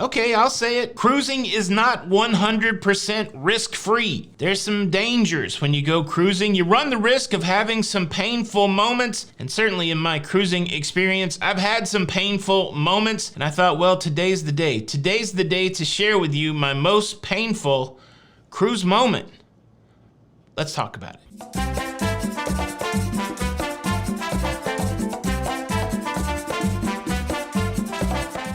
Okay, I'll say it. Cruising is not 100% risk-free. There's some dangers when you go cruising. You run the risk of having some painful moments, and certainly in my cruising experience, I've had some painful moments, and I thought, well, today's the day. Today's the day to share with you my most painful cruise moment. Let's talk about it.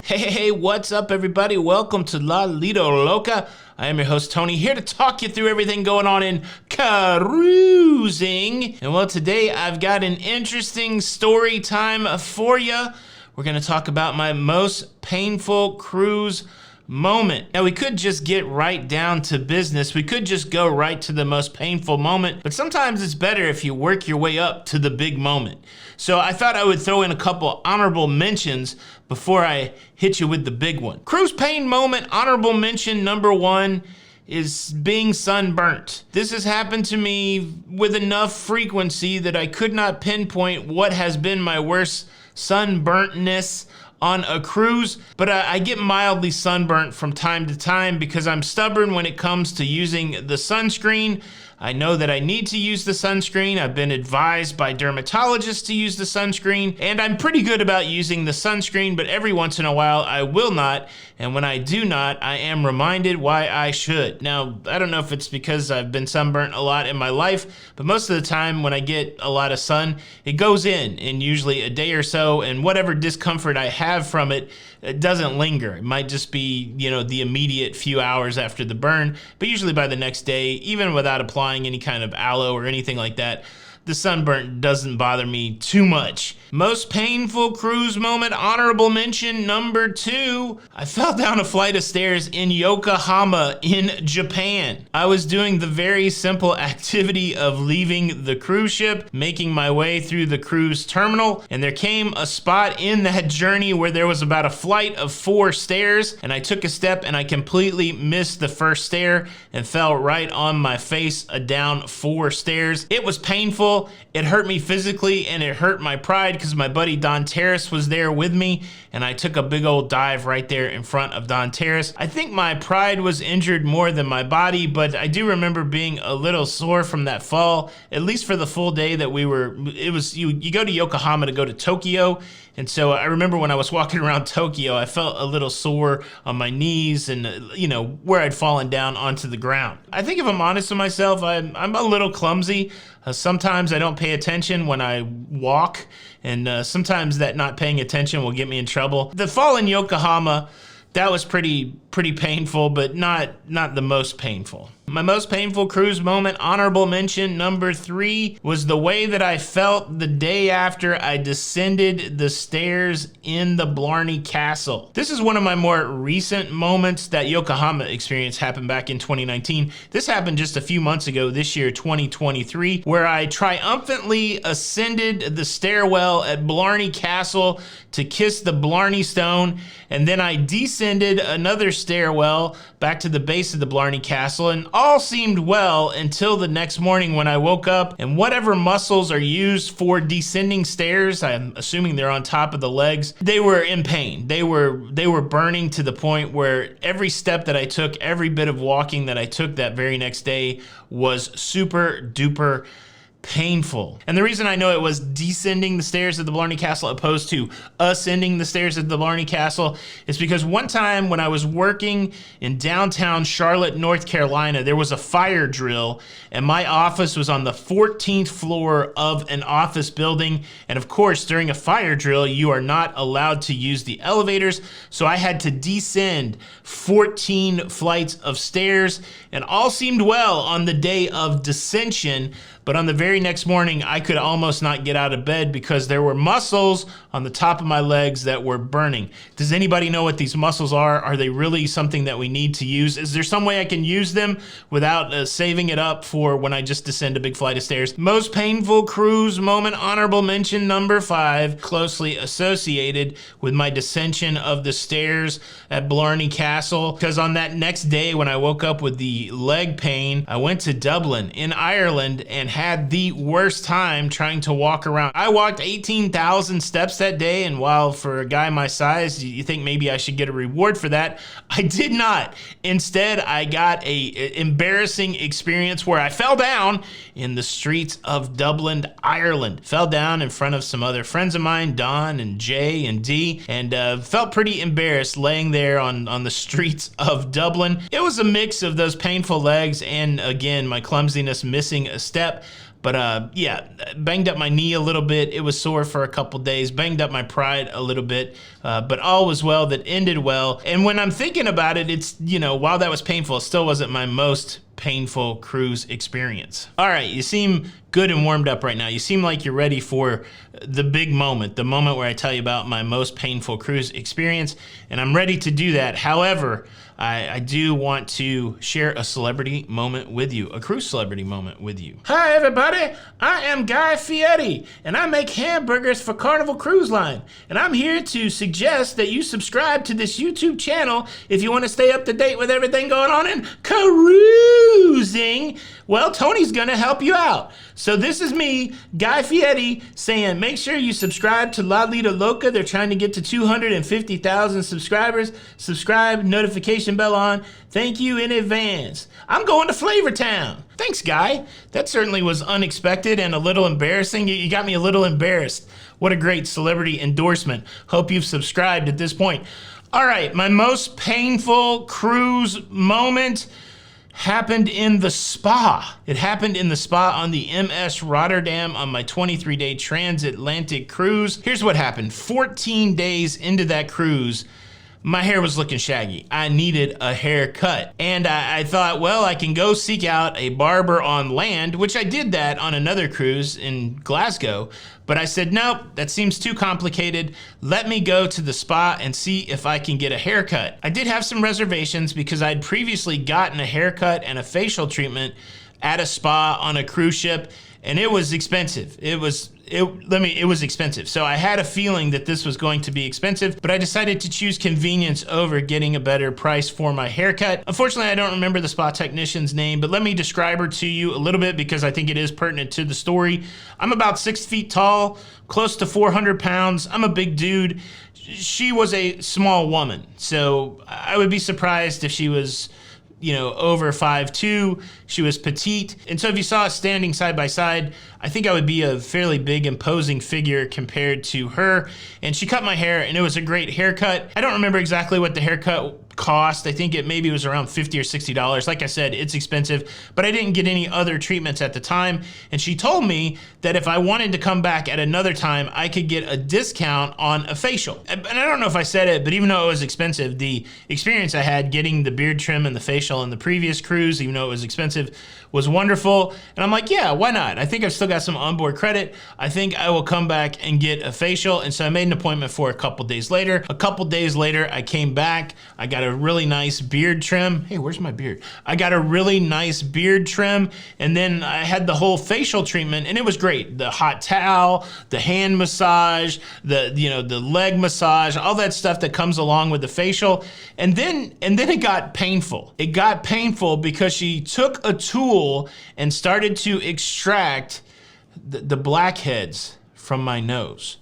Hey, what's up, everybody? Welcome to La Lido Loca. I am your host, Tony, here to talk you through everything going on in cruising. And well, today I've got an interesting story time for you. We're going to talk about my most painful cruise moment. Now, we could just get right down to business. We could just go right to the most painful moment, but sometimes it's better if you work your way up to the big moment. So I thought I would throw in a couple honorable mentions before I hit you with the big one. Cruise pain moment, honorable mention number one is being sunburnt. This has happened to me with enough frequency that I could not pinpoint what has been my worst sunburntness on a cruise, but I get mildly sunburnt from time to time because I'm stubborn when it comes to using the sunscreen. I know that I need to use the sunscreen. I've been advised by dermatologists to use the sunscreen, and I'm pretty good about using the sunscreen, but every once in a while I will not, and when I do not, I am reminded why I should. Now, I don't know if it's because I've been sunburnt a lot in my life, but most of the time when I get a lot of sun, it goes in usually a day or so, and whatever discomfort I have from it, it doesn't linger. It might just be, the immediate few hours after the burn, but usually by the next day, even without applying any kind of aloe or anything like that, the sunburn doesn't bother me too much. Most painful cruise moment, honorable mention number two. I fell down a flight of stairs in Yokohama in Japan. I was doing the very simple activity of leaving the cruise ship, making my way through the cruise terminal, and there came a spot in that journey where there was about a flight of 4 stairs, and I took a step and I completely missed the first stair and fell right on my face down 4 stairs. It was painful. It hurt me physically and it hurt my pride because my buddy Don Terrace was there with me, and I took a big old dive right there in front of Don Terrace. I think my pride was injured more than my body, but I do remember being a little sore from that fall, at least for the full day that we were. You go to Yokohama to go to Tokyo, and so I remember when I was walking around Tokyo, I felt a little sore on my knees and, where I'd fallen down onto the ground. I think if I'm honest with myself, I'm a little clumsy. Sometimes I don't pay attention when I walk, and sometimes that not paying attention will get me in trouble. The fall in Yokohama, that was pretty painful, but not the most painful. My most painful cruise moment, honorable mention number 3, was the way that I felt the day after I descended the stairs in the Blarney Castle. This is one of my more recent moments. That Yokohama experience happened back in 2019. This happened just a few months ago, this year, 2023, where I triumphantly ascended the stairwell at Blarney Castle to kiss the Blarney Stone, and then I descended another stairwell back to the base of the Blarney Castle, and all seemed well until the next morning when I woke up, and whatever muscles are used for descending stairs, I'm assuming they're on top of the legs, they were in pain. They were burning to the point where every step that I took, every bit of walking that I took that very next day was super duper painful. And the reason I know it was descending the stairs of the Blarney Castle opposed to ascending the stairs of the Blarney Castle is because one time when I was working in downtown Charlotte, North Carolina, there was a fire drill, and my office was on the 14th floor of an office building. And of course, during a fire drill, you are not allowed to use the elevators. So I had to descend 14 flights of stairs, and all seemed well on the day of descension. But on the very next morning, I could almost not get out of bed because there were muscles on the top of my legs that were burning. Does anybody know what these muscles are? Are they really something that we need to use? Is there some way I can use them without saving it up for when I just descend a big flight of stairs? Most painful cruise moment, honorable mention number 5, closely associated with my descension of the stairs at Blarney Castle. Because on that next day when I woke up with the leg pain, I went to Dublin in Ireland and had the worst time trying to walk around. I walked 18,000 steps that day, and while for a guy my size, you think maybe I should get a reward for that, I did not. Instead, I got a embarrassing experience where I fell down in the streets of Dublin, Ireland. Fell down in front of some other friends of mine, Don and Jay and Dee, and felt pretty embarrassed laying there on the streets of Dublin. It was a mix of those painful legs and, again, my clumsiness missing a step. But yeah, banged up my knee a little bit. It was sore for a couple days, banged up my pride a little bit, but all was well that ended well. And when I'm thinking about it, it's, you know, while that was painful, it still wasn't my most painful cruise experience. All right, you seem good and warmed up right now. You seem like you're ready for the big moment, the moment where I tell you about my most painful cruise experience, and I'm ready to do that. However, I do want to share a celebrity moment with you, a cruise celebrity moment with you. Hi everybody, I am Guy Fieri, and I make hamburgers for Carnival Cruise Line, and I'm here to suggest that you subscribe to this YouTube channel if you want to stay up to date with everything going on in cruising. Well, Tony's gonna help you out. So this is me, Guy Fieri, saying make sure you subscribe to La Lita Loca. They're trying to get to 250,000 subscribers. Subscribe, notification bell on. Thank you in advance. I'm going to Flavortown. Thanks, Guy. That certainly was unexpected and a little embarrassing. You got me a little embarrassed. What a great celebrity endorsement. Hope you've subscribed at this point. All right, my most painful cruise moment happened in the spa. It happened in the spa on the MS Rotterdam on my 23-day transatlantic cruise. Here's what happened. 14 days into that cruise, my hair was looking shaggy. I needed a haircut. And I thought, well, I can go seek out a barber on land, which I did that on another cruise in Glasgow. But I said, nope, that seems too complicated. Let me go to the spa and see if I can get a haircut. I did have some reservations because I'd previously gotten a haircut and a facial treatment at a spa on a cruise ship, and it was expensive. It was expensive. So I had a feeling that this was going to be expensive, but I decided to choose convenience over getting a better price for my haircut. Unfortunately, I don't remember the spa technician's name, but let me describe her to you a little bit because I think it is pertinent to the story. I'm about 6 feet tall, close to 400 pounds. I'm a big dude. She was a small woman, so I would be surprised if she was, you know, over 5'2". She was petite. And so if you saw us standing side by side, I think I would be a fairly big, imposing figure compared to her. And she cut my hair, and it was a great haircut. I don't remember exactly what the haircut cost. I think maybe was around $50 or $60. Like I said, it's expensive, but I didn't get any other treatments at the time. And she told me that if I wanted to come back at another time, I could get a discount on a facial. And I don't know if I said it, but even though it was expensive, the experience I had getting the beard trim and the facial in the previous cruise, even though it was expensive, was wonderful. And I'm like, yeah, why not? I think I've still got some onboard credit. I think I will come back and get a facial. And so I made an appointment for a couple days later. A couple days later, I came back. I got a really nice beard trim. Hey, where's my beard? I got a really nice beard trim. And then I had the whole facial treatment, and it was great. The hot towel, the hand massage, the leg massage, all that stuff that comes along with the facial. And then it got painful. It got painful because she took a tool and started to extract the blackheads from my nose.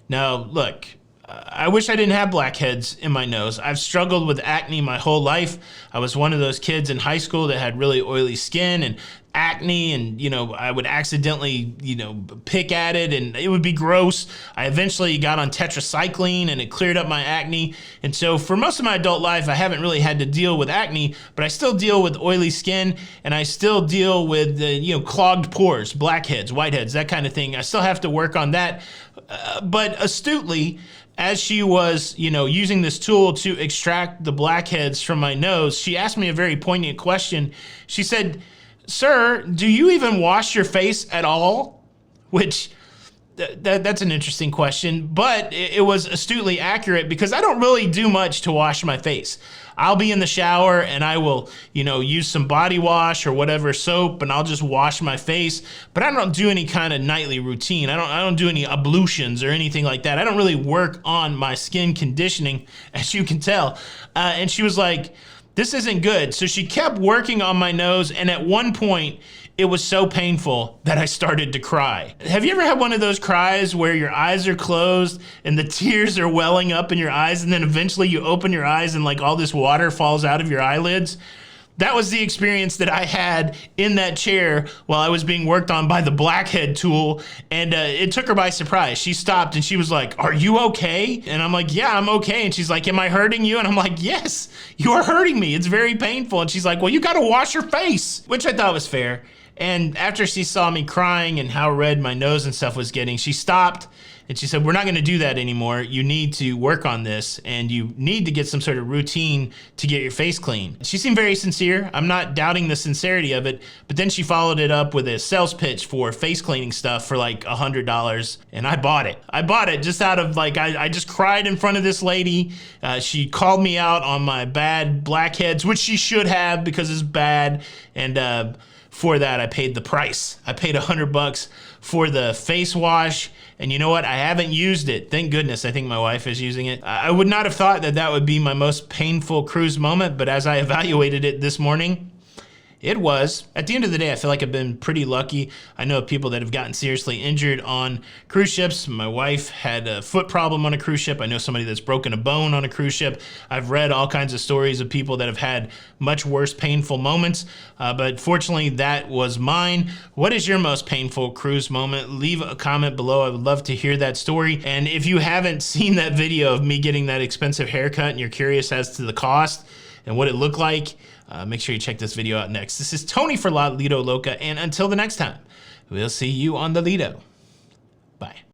Now, look, I wish I didn't have blackheads in my nose. I've struggled with acne my whole life. I was one of those kids in high school that had really oily skin and acne, and I would accidentally pick at it and it would be gross. I eventually got on tetracycline and it cleared up my acne, and so for most of my adult life I haven't really had to deal with acne, but I still deal with oily skin, and I still deal with clogged pores, blackheads, whiteheads, that kind of thing. I still have to work on that, but astutely, as she was, using this tool to extract the blackheads from my nose, she asked me a very poignant question. She said, "Sir, do you even wash your face at all?" Which, that's an interesting question, but it was astutely accurate because I don't really do much to wash my face. I'll be in the shower and I will, use some body wash or whatever soap, and I'll just wash my face, but I don't do any kind of nightly routine. I don't do any ablutions or anything like that. I don't really work on my skin conditioning, as you can tell. And she was like, this isn't good. So she kept working on my nose, and at one point, it was so painful that I started to cry. Have you ever had one of those cries where your eyes are closed and the tears are welling up in your eyes, and then eventually you open your eyes and like all this water falls out of your eyelids? That was the experience that I had in that chair while I was being worked on by the blackhead tool, and it took her by surprise. She stopped and she was like, "Are you okay?" And I'm like, "Yeah, I'm okay." And she's like, "Am I hurting you?" And I'm like, "Yes, you are hurting me. It's very painful." And she's like, "Well, you gotta wash your face," which I thought was fair. And after she saw me crying and how red my nose and stuff was getting, she stopped and she said, "We're not gonna do that anymore. You need to work on this, and you need to get some sort of routine to get your face clean." She seemed very sincere. I'm not doubting the sincerity of it, but then she followed it up with a sales pitch for face cleaning stuff for like $100, and I bought it. I bought it just out of like, I just cried in front of this lady. She called me out on my bad blackheads, which she should have because it's bad, and for that, I paid the price. I paid $100 for the face wash, and you know what? I haven't used it. Thank goodness. I think my wife is using it. I would not have thought that that would be my most painful cruise moment, but as I evaluated it this morning, it was. At the end of the day, I feel like I've been pretty lucky. I know of people that have gotten seriously injured on cruise ships. My wife had a foot problem on a cruise ship. I know somebody that's broken a bone on a cruise ship. I've read all kinds of stories of people that have had much worse painful moments, but fortunately that was mine. What is your most painful cruise moment? Leave a comment below. I would love to hear that story. And if you haven't seen that video of me getting that expensive haircut and you're curious as to the cost and what it looked like, make sure you check this video out next. This is Tony for La Lido Loca, and until the next time, we'll see you on the Lido. Bye.